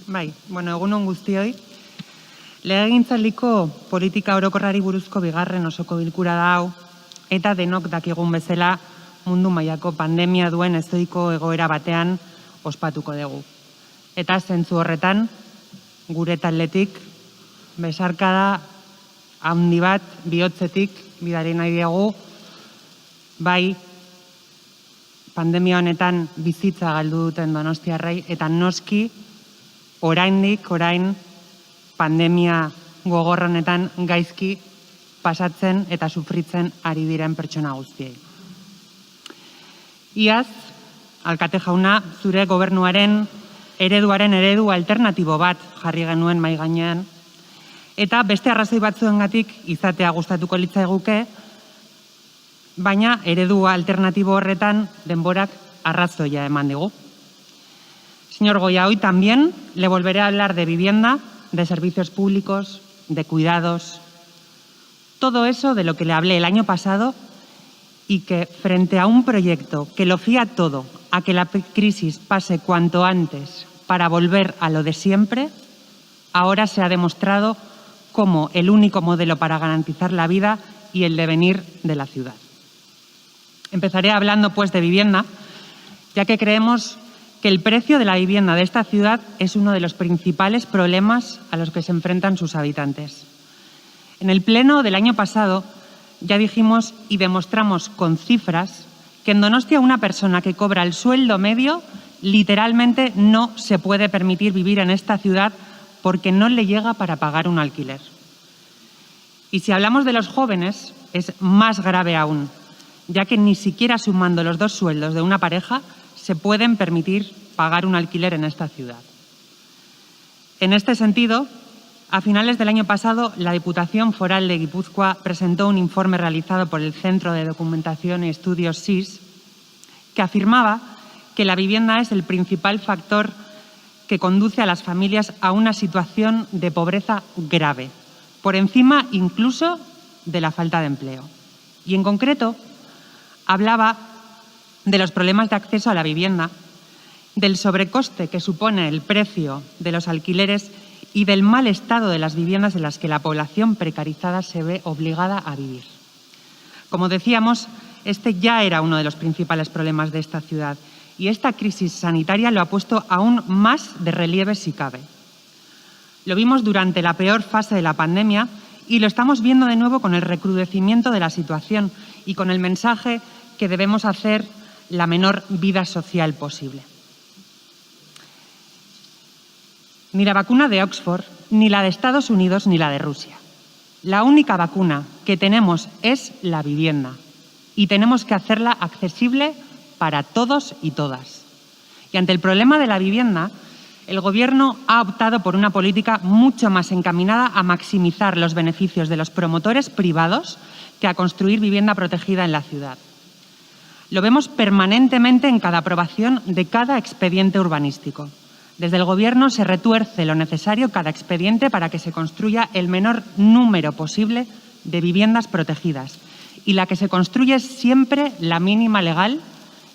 Egun on guztioi. Legegintzaldiko politika orokorrari buruzko bigarren osoko bilkura da hau, eta denok dakigun bezala mundu mailako pandemia duen ezohiko egoera batean ospatuko dugu. Eta zentzu horretan, gure taldetik, besarkada handi bat bihotzetik bidali nahi diegu, bai pandemia honetan bizitza galdu duten donostiarrei, eta noski orain pandemia gogor honetan gaizki pasatzen eta sufritzen ari diren pertsona guztiei. Iaz, alkate jauna, zure gobernuaren eredu alternatibo bat jarri genuen mahai gainean, eta beste arrazoi batzuengatik izatea gustatuko litzaiguke, baina eredu alternatibo horretan denborak arrazoia eman digu. Señor Goya, hoy también le volveré a hablar de vivienda, de servicios públicos, de cuidados, todo eso de lo que le hablé el año pasado y que frente a un proyecto que lo fía todo a que la crisis pase cuanto antes para volver a lo de siempre, ahora se ha demostrado como el único modelo para garantizar la vida y el devenir de la ciudad. Empezaré hablando pues de vivienda, ya que creemos que el precio de la vivienda de esta ciudad es uno de los principales problemas a los que se enfrentan sus habitantes. En el pleno del año pasado ya dijimos y demostramos con cifras que en Donostia una persona que cobra el sueldo medio literalmente no se puede permitir vivir en esta ciudad porque no le llega para pagar un alquiler. Y si hablamos de los jóvenes, es más grave aún, ya que ni siquiera sumando los dos sueldos de una pareja se pueden permitir pagar un alquiler en esta ciudad. En este sentido, a finales del año pasado, la Diputación Foral de Guipúzcoa presentó un informe realizado por el Centro de Documentación y Estudios SIS que afirmaba que la vivienda es el principal factor que conduce a las familias a una situación de pobreza grave, por encima incluso de la falta de empleo. Y en concreto, hablaba de los problemas de acceso a la vivienda, del sobrecoste que supone el precio de los alquileres y del mal estado de las viviendas en las que la población precarizada se ve obligada a vivir. Como decíamos, este ya era uno de los principales problemas de esta ciudad y esta crisis sanitaria lo ha puesto aún más de relieve si cabe. Lo vimos durante la peor fase de la pandemia y lo estamos viendo de nuevo con el recrudecimiento de la situación y con el mensaje que debemos hacer la menor vida social posible. Ni la vacuna de Oxford, ni la de Estados Unidos, ni la de Rusia. La única vacuna que tenemos es la vivienda y tenemos que hacerla accesible para todos y todas. Y ante el problema de la vivienda, el Gobierno ha optado por una política mucho más encaminada a maximizar los beneficios de los promotores privados que a construir vivienda protegida en la ciudad. Lo vemos permanentemente en cada aprobación de cada expediente urbanístico. Desde el Gobierno se retuerce lo necesario cada expediente para que se construya el menor número posible de viviendas protegidas y la que se construye es siempre la mínima legal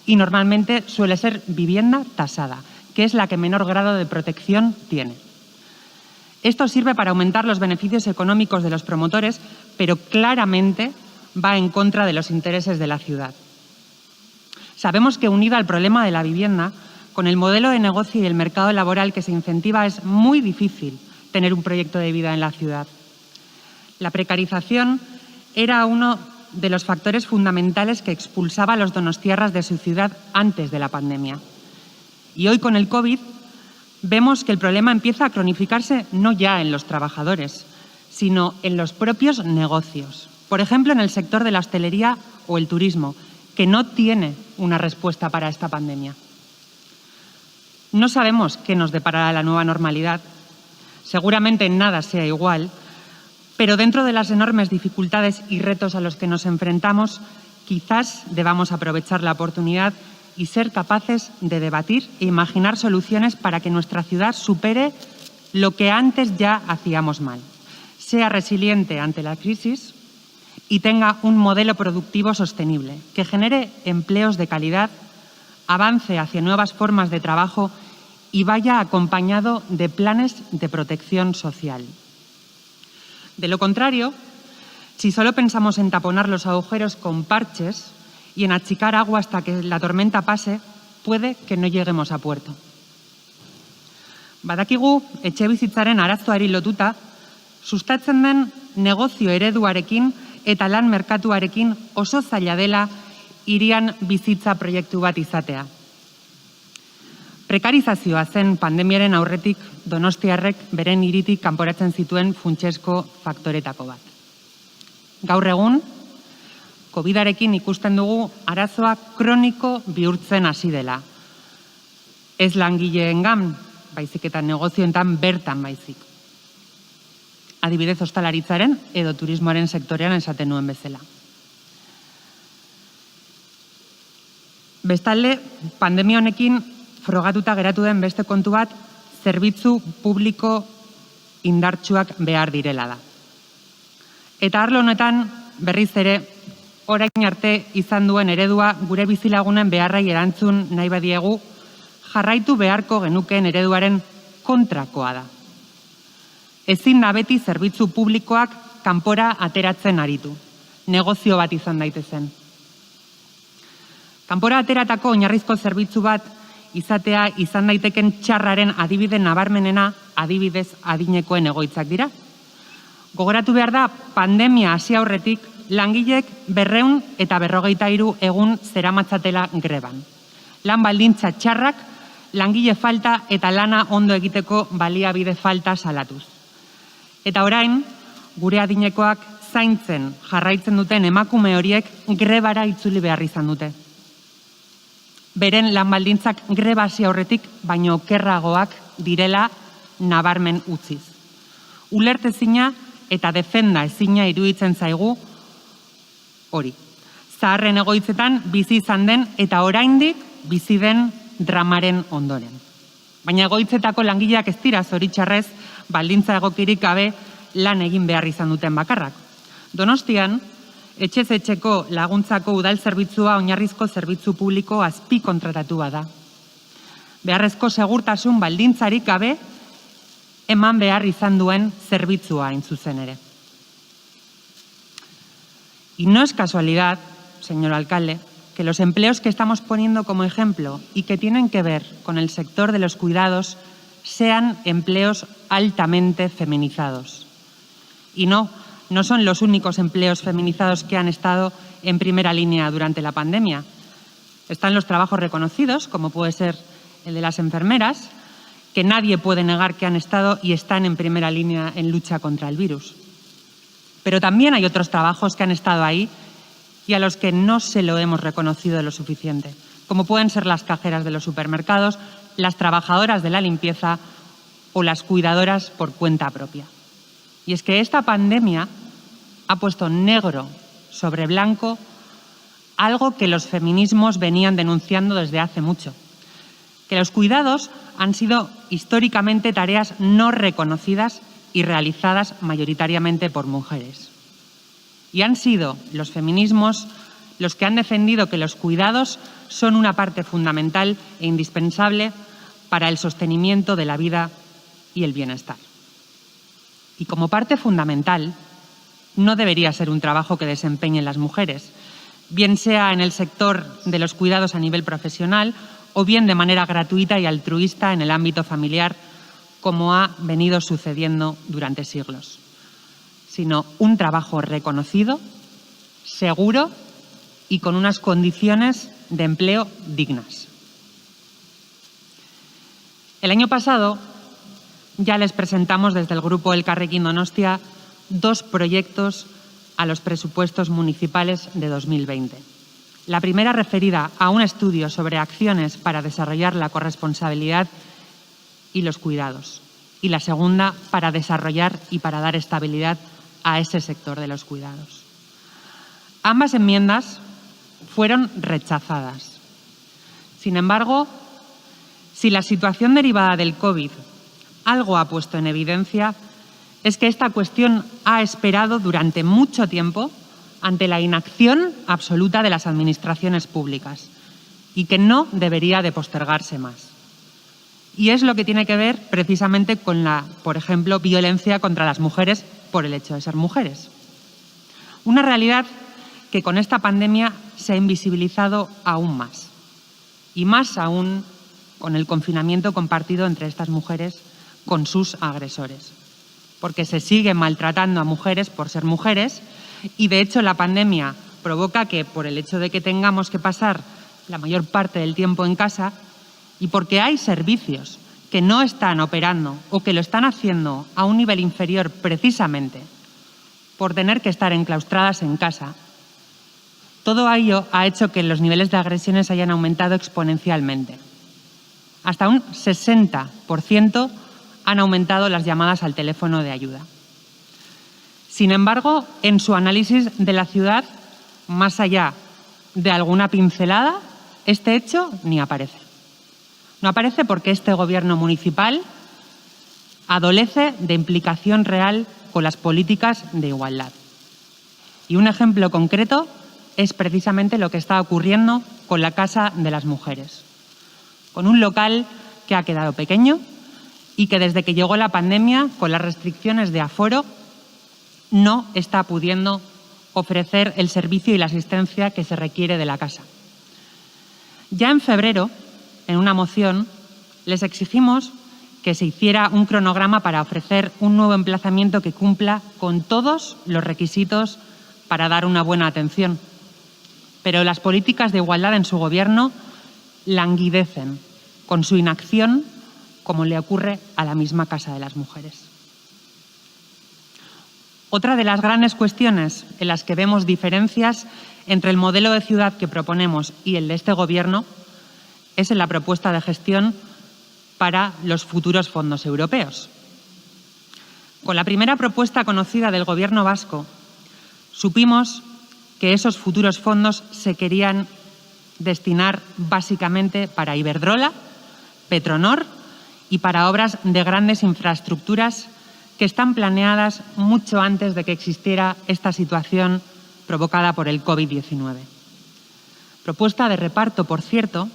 y normalmente suele ser vivienda tasada, que es la que menor grado de protección tiene. Esto sirve para aumentar los beneficios económicos de los promotores, pero claramente va en contra de los intereses de la ciudad. Sabemos que unido al problema de la vivienda, con el modelo de negocio y el mercado laboral que se incentiva es muy difícil tener un proyecto de vida en la ciudad. La precarización era uno de los factores fundamentales que expulsaba a los donostiarras de su ciudad antes de la pandemia. Y hoy con el COVID vemos que el problema empieza a cronificarse no ya en los trabajadores, sino en los propios negocios. Por ejemplo, en el sector de la hostelería o el turismo, que no tiene una respuesta para esta pandemia. No sabemos qué nos deparará la nueva normalidad. Seguramente nada sea igual, pero dentro de las enormes dificultades y retos a los que nos enfrentamos, quizás debamos aprovechar la oportunidad y ser capaces de debatir e imaginar soluciones para que nuestra ciudad supere lo que antes ya hacíamos mal, sea resiliente ante la crisis y tenga un modelo productivo sostenible, que genere empleos de calidad, avance hacia nuevas formas de trabajo y vaya acompañado de planes de protección social. De lo contrario, si solo pensamos en taponar los agujeros con parches y en achicar agua hasta que la tormenta pase, puede que no lleguemos a puerto. Badakigu, etxebizitzaren arazoari lotuta, sustatzen den negozio ereduarekin eta lan merkatuarekin oso zaila dela hirian bizitza proiektu bat izatea. Prekarizazioa zen pandemiaren aurretik donostiarrek beren hiritik kanporatzen zituen funtsezko faktoretako bat. Gaur egun, COVID-arekin ikusten dugu arazoa kroniko bihurtzen hasi dela. Ez langileengan, baizik eta negozioetan bertan baizik. Adibidez, ostalaritzaren edo turismoaren sektorean esaten nuen bezala. Bestalde, pandemia honekin frogatuta geratu den beste kontu bat, zerbitzu publiko indartsuak behar direla da. Eta arlo honetan, berriz ere, orain arte izan duen eredua gure bizilagunen beharrai erantzun nahi badiegu, jarraitu beharko genukeen ereduaren kontrakoa da. Ezin da beti zerbitzu publikoak kanpora ateratzen aritu, negozio bat izan daitezen. Kanpora ateratako oinarrizko zerbitzu bat izatea izan daiteken txarraren adibide nabarmenena adibidez adinekoen egoitzak dira. Gogoratu behar da, pandemia hasi aurretik langilek 253 egun zeramatzatela greban. Lan baldintza txarrak, langile falta eta lana ondo egiteko baliabide falta salatuz. Eta orain, gure adinekoak zaintzen jarraitzen duten emakume horiek grebara itzuli behar izan dute. Beren lan baldintzak greba hasi aurretik baino okerragoak direla nabarmen utziz. Ulertezina eta defenda ezina iruditzen zaigu hori. Zaharren egoitzetan bizi izan den eta oraindik bizi den dramaren ondoren. Baina egoitzetako langileak ez dira zoritxarrez baldintza egokirik gabe lan egin behar izan duten bakarrak. Donostian, etxez etxeko laguntzako udal zerbitzua oinarrizko zerbitzu publiko azpi kontratatua da. Beharrezko segurtasun baldintzarik gabe eman behar izan duen zerbitzua hain zuzen ere. Y no es casualidad, señor alcalde, que los empleos que estamos poniendo como ejemplo y que tienen que ver con el sector de los cuidados sean empleos altamente feminizados. Y no son los únicos empleos feminizados que han estado en primera línea durante la pandemia. Están los trabajos reconocidos, como puede ser el de las enfermeras, que nadie puede negar que han estado y están en primera línea en lucha contra el virus. Pero también hay otros trabajos que han estado ahí y a los que no se lo hemos reconocido lo suficiente, como pueden ser las cajeras de los supermercados, las trabajadoras de la limpieza o las cuidadoras por cuenta propia. Y es que esta pandemia ha puesto negro sobre blanco algo que los feminismos venían denunciando desde hace mucho, que los cuidados han sido históricamente tareas no reconocidas y realizadas mayoritariamente por mujeres. Y han sido los feminismos los que han defendido que los cuidados son una parte fundamental e indispensable para el sostenimiento de la vida y el bienestar. Y como parte fundamental, no debería ser un trabajo que desempeñen las mujeres, bien sea en el sector de los cuidados a nivel profesional o bien de manera gratuita y altruista en el ámbito familiar, como ha venido sucediendo durante siglos, sino un trabajo reconocido, seguro y con unas condiciones de empleo dignas. El año pasado ya les presentamos desde el Grupo Elkarrekin Donostia 2 proyectos a los presupuestos municipales de 2020. La primera referida a un estudio sobre acciones para desarrollar la corresponsabilidad y los cuidados. Y la segunda para desarrollar y para dar estabilidad a ese sector de los cuidados. Ambas enmiendas fueron rechazadas. Sin embargo, si la situación derivada del COVID algo ha puesto en evidencia, es que esta cuestión ha esperado durante mucho tiempo ante la inacción absoluta de las administraciones públicas y que no debería de postergarse más. Y es lo que tiene que ver precisamente con la, por ejemplo, violencia contra las mujeres por el hecho de ser mujeres. Una realidad que con esta pandemia se ha invisibilizado aún más. Y más aún con el confinamiento compartido entre estas mujeres con sus agresores. Porque se sigue maltratando a mujeres por ser mujeres y, de hecho, la pandemia provoca que, por el hecho de que tengamos que pasar la mayor parte del tiempo en casa y porque hay servicios que no están operando o que lo están haciendo a un nivel inferior precisamente por tener que estar enclaustradas en casa, todo ello ha hecho que los niveles de agresiones hayan aumentado exponencialmente. Hasta un 60% han aumentado las llamadas al teléfono de ayuda. Sin embargo, en su análisis de la ciudad, más allá de alguna pincelada, este hecho ni aparece. No aparece porque este gobierno municipal adolece de implicación real con las políticas de igualdad. Y un ejemplo concreto es precisamente lo que está ocurriendo con la Casa de las Mujeres, con un local que ha quedado pequeño y que desde que llegó la pandemia, con las restricciones de aforo, no está pudiendo ofrecer el servicio y la asistencia que se requiere de la casa. Ya en febrero, en una moción, les exigimos que se hiciera un cronograma para ofrecer un nuevo emplazamiento que cumpla con todos los requisitos para dar una buena atención. Pero las políticas de igualdad en su gobierno languidecen con su inacción, como le ocurre a la misma Casa de las Mujeres. Otra de las grandes cuestiones en las que vemos diferencias entre el modelo de ciudad que proponemos y el de este gobierno es en la propuesta de gestión para los futuros fondos europeos. Con la primera propuesta conocida del Gobierno vasco, supimos que esos futuros fondos se querían destinar básicamente para Iberdrola, Petronor y para obras de grandes infraestructuras que están planeadas mucho antes de que existiera esta situación provocada por el COVID-19. Propuesta de reparto, por cierto,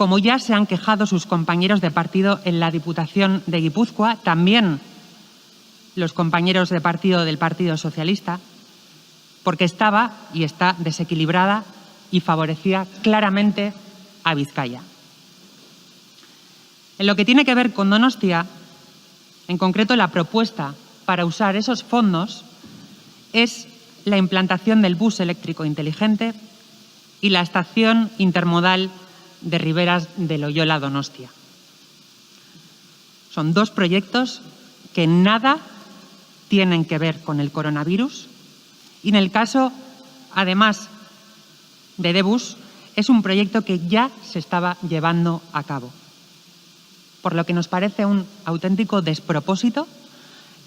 como ya se han quejado sus compañeros de partido en la Diputación de Guipúzcoa, también los compañeros de partido del Partido Socialista, porque estaba y está desequilibrada y favorecía claramente a Vizcaya. En lo que tiene que ver con Donostia, en concreto la propuesta para usar esos fondos es la implantación del bus eléctrico inteligente y la estación intermodal de Riberas de Loyola Donostia. Son dos proyectos que nada tienen que ver con el coronavirus y en el caso, además, de Debus, es un proyecto que ya se estaba llevando a cabo. Por lo que nos parece un auténtico despropósito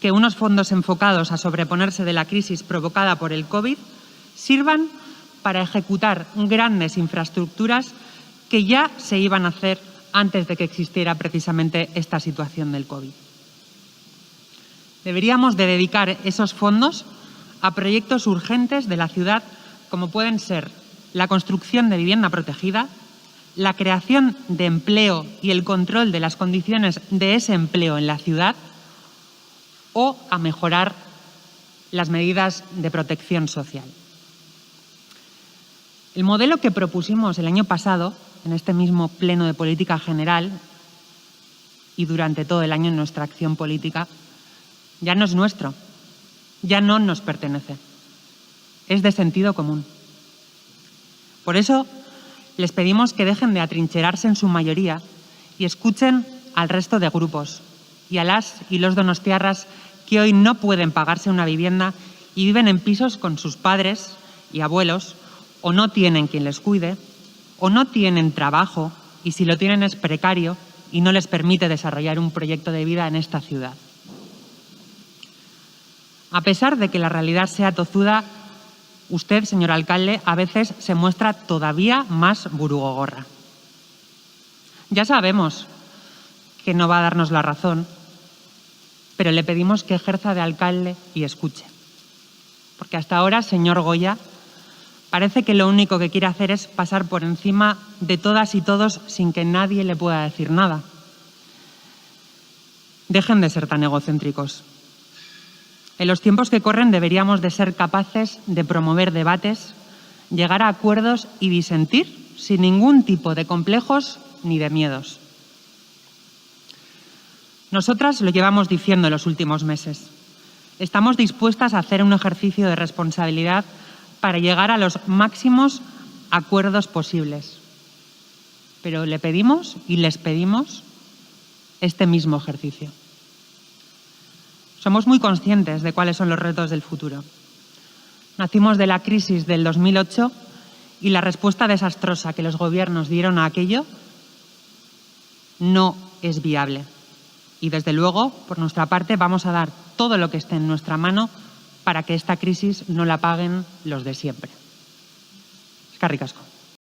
que unos fondos enfocados a sobreponerse de la crisis provocada por el COVID sirvan para ejecutar grandes infraestructuras que ya se iban a hacer antes de que existiera precisamente esta situación del COVID. Deberíamos de dedicar esos fondos a proyectos urgentes de la ciudad, como pueden ser la construcción de vivienda protegida, la creación de empleo y el control de las condiciones de ese empleo en la ciudad, o a mejorar las medidas de protección social. El modelo que propusimos el año pasado, en este mismo Pleno de Política General y durante todo el año en nuestra acción política, ya no es nuestro, ya no nos pertenece, es de sentido común. Por eso, les pedimos que dejen de atrincherarse en su mayoría y escuchen al resto de grupos y a las y los donostiarras que hoy no pueden pagarse una vivienda y viven en pisos con sus padres y abuelos, o no tienen quien les cuide, o no tienen trabajo y si lo tienen es precario y no les permite desarrollar un proyecto de vida en esta ciudad. A pesar de que la realidad sea tozuda, usted, señor alcalde, a veces se muestra todavía más burugogorra. Ya sabemos que no va a darnos la razón, pero le pedimos que ejerza de alcalde y escuche. Porque hasta ahora, señor Goya, Parece que lo único que quiere hacer es pasar por encima de todas y todos sin que nadie le pueda decir nada. Dejen de ser tan egocéntricos. En los tiempos que corren deberíamos de ser capaces de promover debates, llegar a acuerdos y disentir sin ningún tipo de complejos ni de miedos. Nosotras lo llevamos diciendo en los últimos meses. Estamos dispuestas a hacer un ejercicio de responsabilidad para llegar a los máximos acuerdos posibles. Pero le pedimos y les pedimos este mismo ejercicio. Somos muy conscientes de cuáles son los retos del futuro. Nacimos de la crisis del 2008 y la respuesta desastrosa que los gobiernos dieron a aquello no es viable. Y desde luego, por nuestra parte, vamos a dar todo lo que esté en nuestra mano para que esta crisis no la paguen los de siempre. Eskerrik asko.